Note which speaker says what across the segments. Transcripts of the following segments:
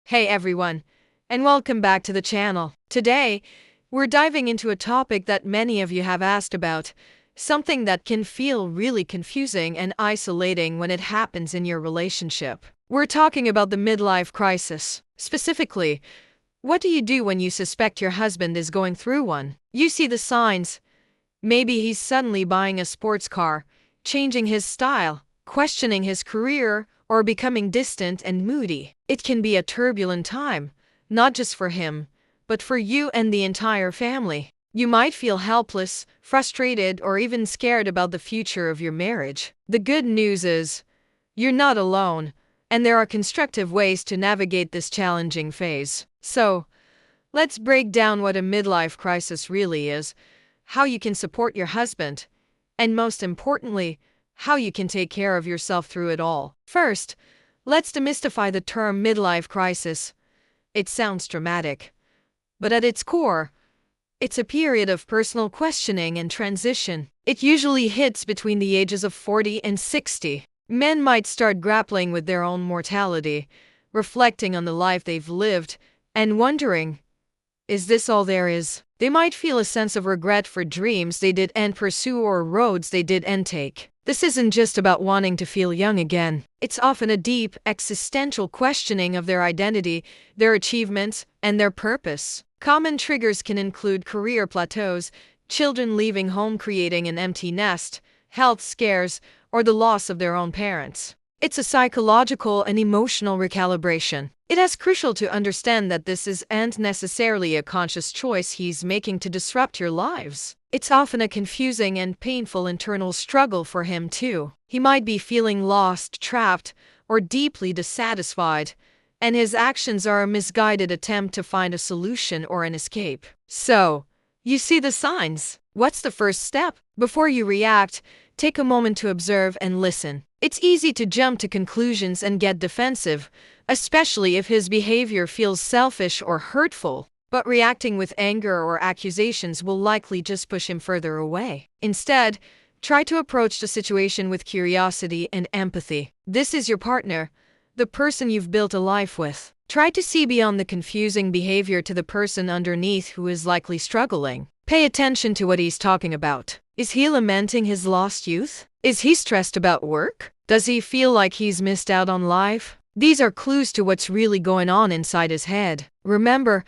Speaker 1: Hey everyone, and welcome back to the channel. Today, we're diving into a topic that many of you have asked about, something that can feel really confusing and isolating when it happens in your relationship. We're talking about the midlife crisis. Specifically, what do you do when you suspect your husband is going through one? You see the signs. Maybe he's suddenly buying a sports car, changing his style, questioning his career, or becoming distant and moody. It can be a turbulent time, not just for him, but for you and the entire family. You might feel helpless, frustrated, or even scared about the future of your marriage. The good news is, you're not alone, and there are constructive ways to navigate this challenging phase. So, let's break down what a midlife crisis really is, how you can support your husband, and most importantly, how you can take care of yourself through it all. First, let's demystify the term midlife crisis. It sounds dramatic, but at its core, it's a period of personal questioning and transition. It usually hits between the ages of 40 and 60. Men might start grappling with their own mortality, reflecting on the life they've lived, and wondering, is this all there is? They might feel a sense of regret for dreams they didn't pursue or roads they didn't take. This isn't just about wanting to feel young again. It's often a deep, existential questioning of their identity, their achievements, and their purpose. Common triggers can include career plateaus, children leaving home creating an empty nest, health scares, or the loss of their own parents. It's a psychological and emotional recalibration. It is crucial to understand that this isn't necessarily a conscious choice he's making to disrupt your lives. It's often a confusing and painful internal struggle for him too. He might be feeling lost, trapped, or deeply dissatisfied, and his actions are a misguided attempt to find a solution or an escape. So, you see the signs. What's the first step? Before you react, take a moment to observe and listen. It's easy to jump to conclusions and get defensive, especially if his behavior feels selfish or hurtful. But reacting with anger or accusations will likely just push him further away. Instead, try to approach the situation with curiosity and empathy. This is your partner, the person you've built a life with. Try to see beyond the confusing behavior to the person underneath who is likely struggling. Pay attention to what he's talking about. Is he lamenting his lost youth? Is he stressed about work? Does he feel like he's missed out on life? These are clues to what's really going on inside his head. Remember,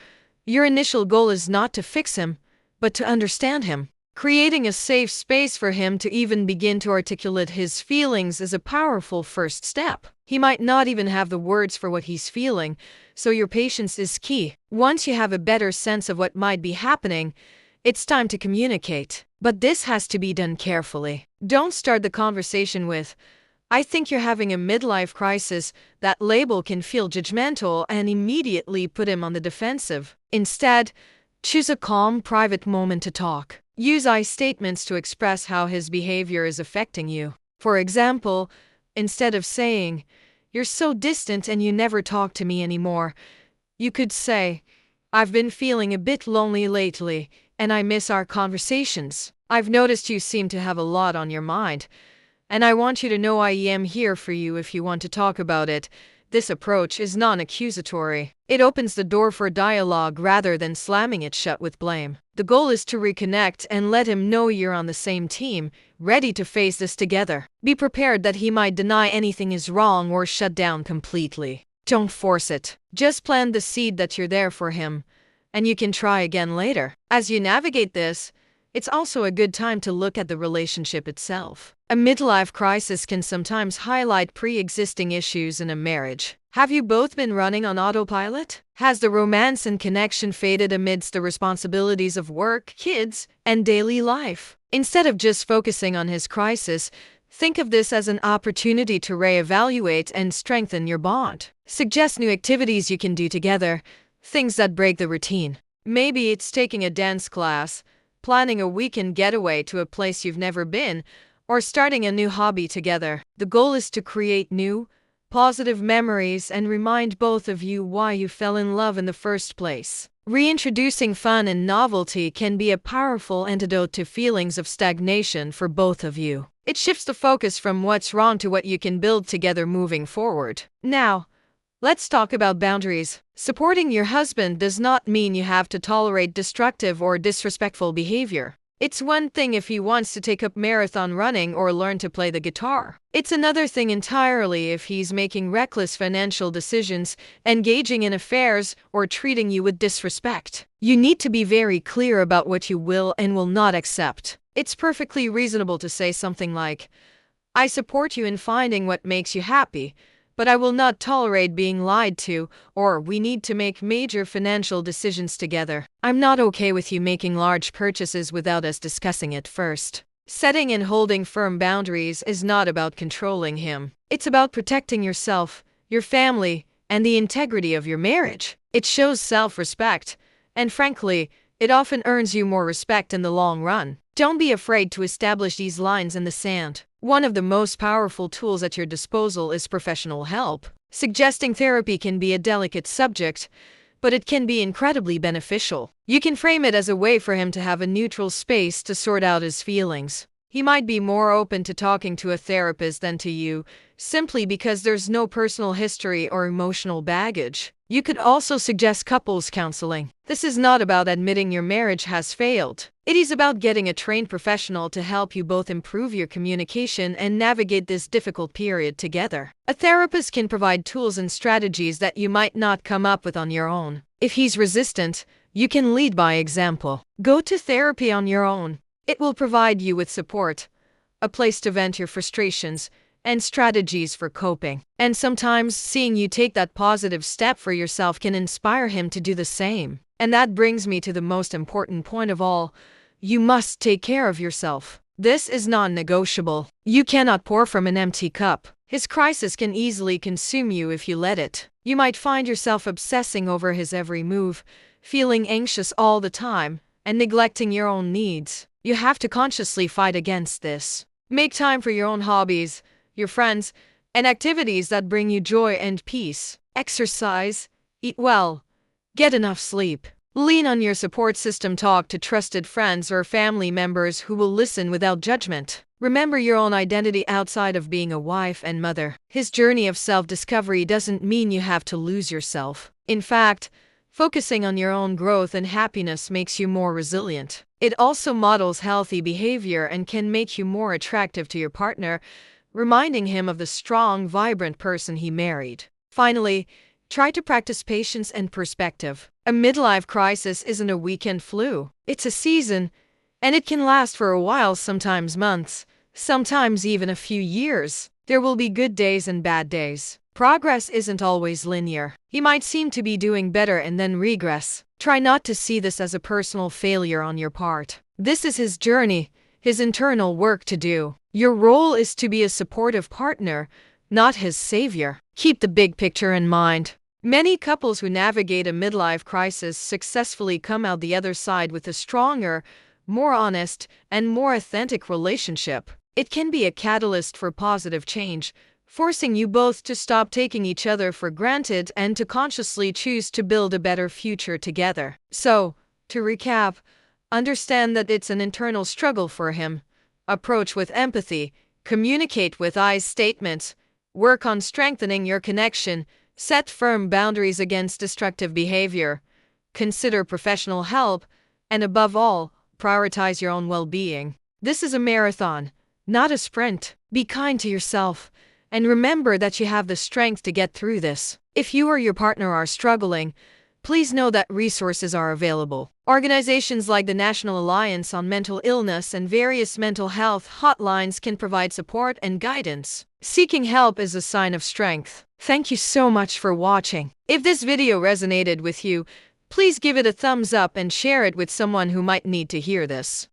Speaker 1: your initial goal is not to fix him, but to understand him. Creating a safe space for him to even begin to articulate his feelings is a powerful first step. He might not even have the words for what he's feeling, so your patience is key. Once you have a better sense of what might be happening, it's time to communicate. But this has to be done carefully. Don't start the conversation with, "I think you're having a midlife crisis." That label can feel judgmental and immediately put him on the defensive. Instead, choose a calm, private moment to talk. Use I statements to express how his behavior is affecting you. For example, instead of saying, "You're so distant and you never talk to me anymore," you could say, "I've been feeling a bit lonely lately, and I miss our conversations. I've noticed you seem to have a lot on your mind, and I want you to know I am here for you if you want to talk about it." This approach is non-accusatory. It opens the door for dialogue rather than slamming it shut with blame. The goal is to reconnect and let him know you're on the same team, ready to face this together. Be prepared that he might deny anything is wrong or shut down completely. Don't force it. Just plant the seed that you're there for him, and you can try again later. As you navigate this, it's also a good time to look at the relationship itself. A midlife crisis can sometimes highlight pre-existing issues in a marriage. Have you both been running on autopilot? Has the romance and connection faded amidst the responsibilities of work, kids, and daily life? Instead of just focusing on his crisis, think of this as an opportunity to reevaluate and strengthen your bond. Suggest new activities you can do together, things that break the routine. Maybe it's taking a dance class, planning a weekend getaway to a place you've never been, or starting a new hobby together. The goal is to create new, positive memories and remind both of you why you fell in love in the first place. Reintroducing fun and novelty can be a powerful antidote to feelings of stagnation for both of you. It shifts the focus from what's wrong to what you can build together moving forward. Now, let's talk about boundaries. Supporting your husband does not mean you have to tolerate destructive or disrespectful behavior. It's one thing if he wants to take up marathon running or learn to play the guitar. It's another thing entirely if he's making reckless financial decisions, engaging in affairs, or treating you with disrespect. You need to be very clear about what you will and will not accept. It's perfectly reasonable to say something like, "I support you in finding what makes you happy, but I will not tolerate being lied to," or "we need to make major financial decisions together. I'm not okay with you making large purchases without us discussing it first." Setting and holding firm boundaries is not about controlling him. It's about protecting yourself, your family, and the integrity of your marriage. It shows self-respect, and frankly, it often earns you more respect in the long run. Don't be afraid to establish these lines in the sand. One of the most powerful tools at your disposal is professional help. Suggesting therapy can be a delicate subject, but it can be incredibly beneficial. You can frame it as a way for him to have a neutral space to sort out his feelings. He might be more open to talking to a therapist than to you, simply because there's no personal history or emotional baggage. You could also suggest couples counseling. This is not about admitting your marriage has failed. It is about getting a trained professional to help you both improve your communication and navigate this difficult period together. A therapist can provide tools and strategies that you might not come up with on your own. If he's resistant, you can lead by example. Go to therapy on your own. It will provide you with support, a place to vent your frustrations, and strategies for coping. And sometimes seeing you take that positive step for yourself can inspire him to do the same. And that brings me to the most important point of all. You must take care of yourself. This is non-negotiable. You cannot pour from an empty cup. His crisis can easily consume you if you let it. You might find yourself obsessing over his every move, feeling anxious all the time, and neglecting your own needs. You have to consciously fight against this. Make time for your own hobbies, your friends, and activities that bring you joy and peace. Exercise, eat well, get enough sleep. Lean on your support system. Talk to trusted friends or family members who will listen without judgment. Remember your own identity outside of being a wife and mother. His journey of self-discovery doesn't mean you have to lose yourself. In fact, focusing on your own growth and happiness makes you more resilient. It also models healthy behavior and can make you more attractive to your partner, reminding him of the strong, vibrant person he married. Finally, try to practice patience and perspective. A midlife crisis isn't a weekend flu. It's a season, and it can last for a while, sometimes months, sometimes even a few years. There will be good days and bad days. Progress isn't always linear. He might seem to be doing better and then regress. Try not to see this as a personal failure on your part. This is his journey, his internal work to do. Your role is to be a supportive partner, not his savior. Keep the big picture in mind. Many couples who navigate a midlife crisis successfully come out the other side with a stronger, more honest, and more authentic relationship. It can be a catalyst for positive change, forcing you both to stop taking each other for granted and to consciously choose to build a better future together. So, to recap, understand that it's an internal struggle for him. Approach with empathy, communicate with I statements, work on strengthening your connection, set firm boundaries against destructive behavior, consider professional help, and above all, prioritize your own well-being. This is a marathon, not a sprint. Be kind to yourself, and remember that you have the strength to get through this. If you or your partner are struggling, please know that resources are available. Organizations like the National Alliance on Mental Illness and various mental health hotlines can provide support and guidance. Seeking help is a sign of strength. Thank you so much for watching. If this video resonated with you, please give it a thumbs up and share it with someone who might need to hear this.